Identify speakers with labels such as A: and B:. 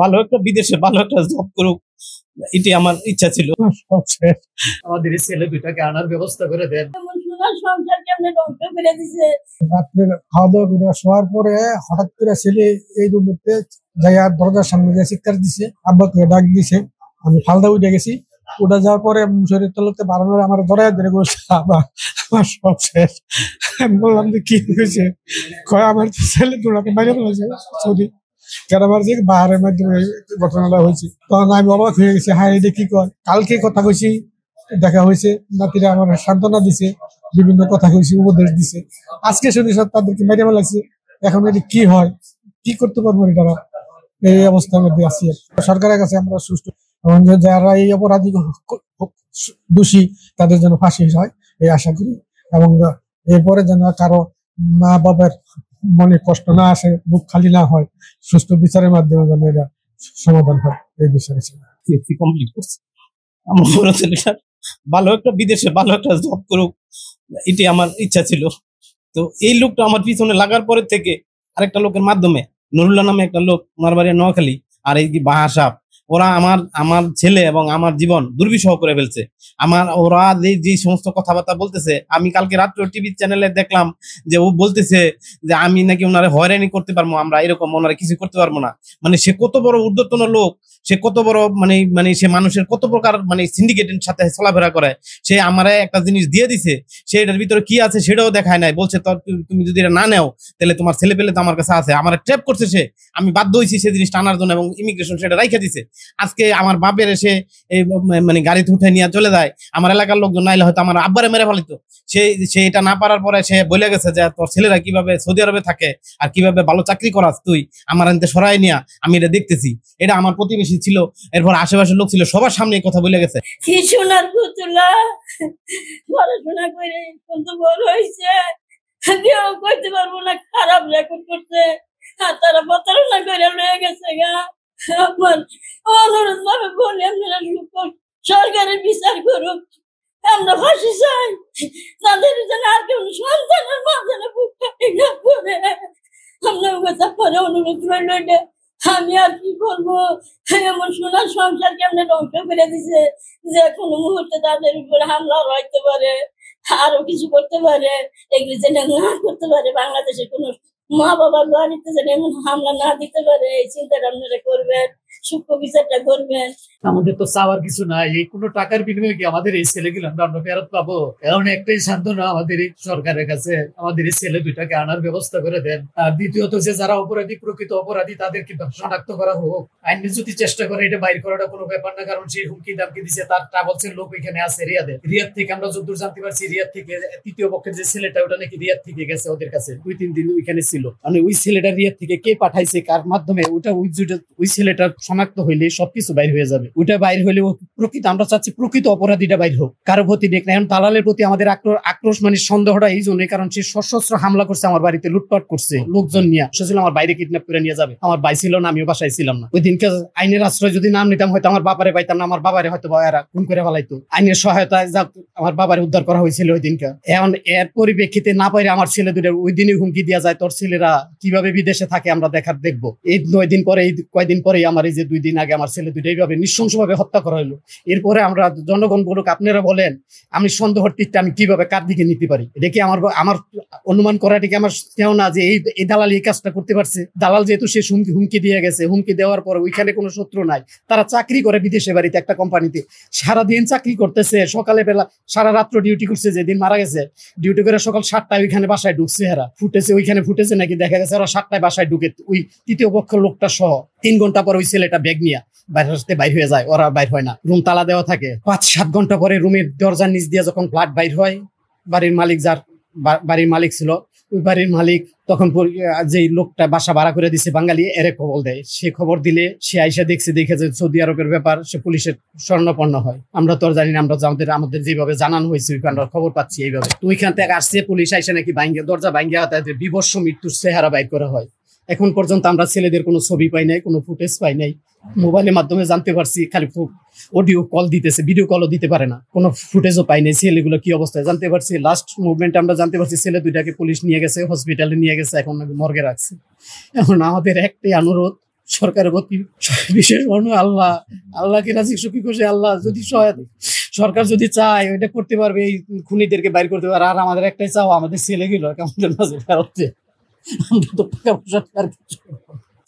A: ভালো একটা বিদেশে ভালো একটা জব করুক, এটি আমার ইচ্ছা ছিল।
B: আমাদের এই ছেলে দুইটাকে আনার ব্যবস্থা করে দেন।
C: রাত্রে খাওয়া দাওয়া করে শোয়ার পরে হঠাৎ করে ছেলে এই রুমে যাইয়া দরজার সামনে গিয়ে চিৎকার দিছে, আব্বাকে ডাক দিছে। আমি ফালদা উঠে গেছি। উঠে যাওয়ার পরে শরীর তলতে বাড়ানোর আমার ধরাই ধরে বলছে, আমার সব শেষ। আমি বললাম যে কি হয়েছে? কয় আমার ছেলে দুটাকে বাইরে ফেলেছে সৌদি গ্রামের যে বাহারের মাধ্যমে ঘটনাটা হয়েছে। তখন আমি অবাক হয়ে গেছি, হ্যাঁ এটা কি কয়। কালকে কথা কইছি, দেখা হয়েছে, নাতিরা আমার সান্ত্বনা দিছে, বিভিন্ন কথা কইছি, উপদেশ দিছে। আজকে শুনি সব তাদেরকে মেরে ফেলাইছে। এখন এটি কি হয়, কি করতে পারবো তারা? এই অবস্থার মধ্যে আছি। সরকারের কাছে আমরা সুষ্ঠু, যারা এই অপরাধী দোষী তাদের যেন ফাঁসি হয় এই আশা করি, এবং এরপরে যেন কারো মা বাবার মনে কষ্ট না আসে, বুক খালি না হয়, সুষ্ঠু বিচারের মাধ্যমে যেন এটা সমাধান হয়। এই বিষয়ে
A: কমপ্লিট করছে আমার বড় ছেলেটা ভালো একটা বিদেশে ভালো একটা জব করুক, এটি আমার ইচ্ছা ছিল। তো এই লোকটা আমার পিছনে লাগার পরে থেকে আরেকটা লোকের মাধ্যমে, নুরুল্লাহ নামে একটা লোক, আমার বাড়ি নোয়াখালী, আর এই কি বাহা সাপ, ওরা আমার ছেলে এবং আমার জীবন দুর্বিষহ করে ফেলছে। ওরা যে সমস্ত কথাবার্তা বলতেছে, আমি কালকে রাত্রে টিভি চ্যানেলে দেখলাম যে ও বলতেছে যে আমি নাকি ওনারে হয়রানি করতে পারবো, আমরা এরকম ওনারা কিছু করতে পারবো না। মানে সে কত বড় ঊর্ধ্বতন লোক, সে কত বড় মানে সে মানুষের কত প্রকার সিন্ডিকেটের সাথে চলাফেরা করে। সে আমারে একটা জিনিস দিয়ে দিছে, সে এটার ভিতরে কি আছে সেটাও দেখায় নাই। বলছে তুমি যদি এটা না নেও তাহলে তোমার ছেলে পেলে তো আমার কাছে আছে। আমার ট্র্যাপ করছে সে, আমি বাধ্য হয়েছি সে জিনিসটা আনার জন্য, এবং ইমিগ্রেশন সেটা রাইখা দিছে। আজকে আমার বাপের এসে গাড়িতে উঠে নিয়ে চলে যায়, আমার এলাকার লোকজন নাইলে হয়তো আমার আব্বারে মেরে ফেলিত। সে এটা না পারার পরে সে বলে গেছে যে তোর ছেলেরা কিভাবে সৌদি আরবে থাকে আর কিভাবে ভালো চাকরি করাস তুই, আমার আনতে সরাই নিয়া আমি এটা দেখতেছি। এটা আমার প্রতিবেশী ছিল, এরপর আশেপাশের লোক ছিল, সবার সামনে কথা বলে গেছে।
D: সোনার পুতুলা পড়াশোনা করে কত বড় হয়েছে, কেউ করতে পারবো না, খারাপ রেকর্ড করছে, তারা প্রতারণা করে লয়ে গেছে গা। আমার অনুরোধ ভাবে বলি আপনারা সরকারের বিচার করুক, আমরা ফাঁসি চাই, তাদের যেন আর কেউ সন্তানের মা যেন বুক কাটি না করে। আপনার কথা পরে অনুরোধ রইল। আমি আর কি করবো, এমন সোনার সংসারকে আপনি ধ্বংস করে দিছে যে কোনো মুহূর্তে তাদের উপরে হামলা হইতে পারে, আরো কিছু করতে পারে, এগুলি যেন না করতে পারে। বাংলাদেশে কোনো মা বাবার বাড়িতে যেন এমন হামলা না দিতে পারে, এই চিন্তাটা আপনারা করবেন, সূক্ষ্ম বিচারটা করবেন।
B: আমাদের তো চাওয়ার কিছু নাই, এই কোনো টাকার বিনিময়ে কি আমাদের এই ছেলেগুলো আমরা ফেরত পাবো? এমন একটাই সান্ত্বনা আমাদের এই সরকারের কাছে, আমাদের এই ছেলে দুইটাকে আনার ব্যবস্থা করে দেন। আর দ্বিতীয়ত যে যারা অপরাধী, প্রকৃত অপরাধী, তাদেরকে শনাক্ত করা হোক। আইন যদি চেষ্টা করে এটা বাইর করাটা কোনো ব্যাপার না, কারণ সেই হুমকি দামকি দিচ্ছে তার ট্রাভেলসের লোক ওইখানে আছে রিয়াদ থেকে। আমরা যতদূর জানতে পারছি রিয়াদ থেকে তৃতীয় পক্ষের যে ছেলেটা, ওটা নাকি রিয়াদ থেকে গেছে ওদের কাছে, 2-3 দিন ওইখানে ছিল। মানে ওই ছেলেটা রিয়াদ থেকে কে পাঠাইছে, কার মাধ্যমে, ওই ছেলেটার শনাক্ত হইলে সবকিছু বাইর হয়ে যাবে। ওইটা বাইর হইলে প্রকৃত, আমরা চাচ্ছি প্রকৃত অপরাধীটা বাইর হোক, কারো প্রতি দেখ না। এখন দালালের প্রতি আমাদের আক্রোশ, সন্দেহটা এই জন্য, কারণ সে সশস্ত্র হামলা করছে আমার বাড়িতে, লুটপাট করছে লোকজন নিয়ে। সে ছিল আমার বাইরে কিডন্যাপ করে নিয়ে যাবে। আমার ভাই ছিল না, আমিও বাসায় ছিলাম না ওই দিনকে। আইনের আশ্রয় যদি নাম নিতাম, হয়তো আমার বাবারে পাইতাম না, আমার বাবারে হয়তো এরা খুন করে ফেলাইতো। আইনের সহায়তায় আমার বাবারে উদ্ধার করা হয়েছিল ওই দিনকে। এখন এর পরিপ্রেক্ষিতে না পাইলে আমার ছেলে দুটো ওই দিনই হুমকি দেওয়া যায়, তোর ছেলেরা কিভাবে বিদেশে থাকে আমরা দেখবো। এই 9 দিন পরে, এই কয়দিন পরেই আমার এই যে 2 দিন আগে আমার ছেলে দুটো এইভাবে নৃশংসভাবে হত্যা করা হলো। এরপরে আমরা জনগণ বলুক, আপনারা বলেন আমি সন্দেহর তীরটা আমি কিভাবে কার দিকে নিতে পারি? এটা কি আমার অনুমান করাটা কি আমার কেউ না যে এই দালাল এই কাজটা করতে পারছে? দালাল যেহেতু সে হুমকি দিয়ে গেছে, হুমকি দেওয়ার পর ওইখানে কোনো শত্রু নাই, তারা চাকরি করে বিদেশে বাড়িতে একটা কোম্পানিতে, সারাদিন চাকরি করতেছে, সকালে বেলা সারা রাত্র ডিউটি করছে। যেদিন মারা গেছে ডিউটি করে সকাল 7টায় ওইখানে বাসায় ঢুকছে। এরা ওইখানে ফুটেছে নাকি দেখা গেছে ওরা 7টায় বাসায় ঢুকে, ওই তৃতীয় পক্ষ লোকটা সহ। 3 ঘন্টা পর ওই ছেলেটা ব্যাগ নিয়ে বাইর হয়ে যায়, ওরা বাইর হয় না, রুম তালা দেওয়া থাকে। 5-7 ঘন্টা পরে রুমের দরজার নিচ দিয়ে যখন ব্লাড বাইর হয়, বাড়ির মালিক ছিল, ওই বাড়ির মালিক তখন যে লোকটা বাসা ভাড়া করে দিছে বাঙালি, এরে খবর দেয়। সে খবর দিলে সে আইসা দেখে যে সৌদি আরবের ব্যাপার, সে পুলিশের স্বর্ণপন্ন হয়। আমরা তো জানি না, আমরা আমাদের যেভাবে জানানো হয়েছে আমরা খবর পাচ্ছি এইভাবে। তো ওইখান থেকে আসছে পুলিশ, আইসা নাকি দরজা ভাঙ্গিয়া তাদের বিভৎস মৃত্যুর চেহারা বাইর করা হয়। এখন পর্যন্ত আমরা ছেলেদের কোনো ছবি পাই নাই, কোনো ফুটেজ পাই নাই। মোবাইলের মাধ্যমে জানতে পারছি, খালি অডিও কল দিতেছে, ভিডিও কলও দিতে পারে না, কোনো ফুটেজও পাই নাই ছেলেগুলো কি অবস্থায়। জানতে পারছি লাস্ট মুভমেন্ট আমরা জানতে পারছি ছেলে 2টাকে পুলিশ নিয়ে গেছে, হসপিটালে নিয়ে গেছে, এখন মর্গে রাখছে। এখন আমাদের একটাই অনুরোধ, সরকারের প্রতি বিশেষ অনু আল্লাহ, আল্লাহকে রাজি সুখী খুশি আল্লাহ যদি সরকার যদি চায় ওইটা করতে পারবে, এই খুনিদেরকে বাইর করতে পারে। আর আমাদের একটাই চাও, আমাদের ছেলেগুলো কেমন মাঝে ফেরত, আমরা তো টাকা পয়সা আর কিছু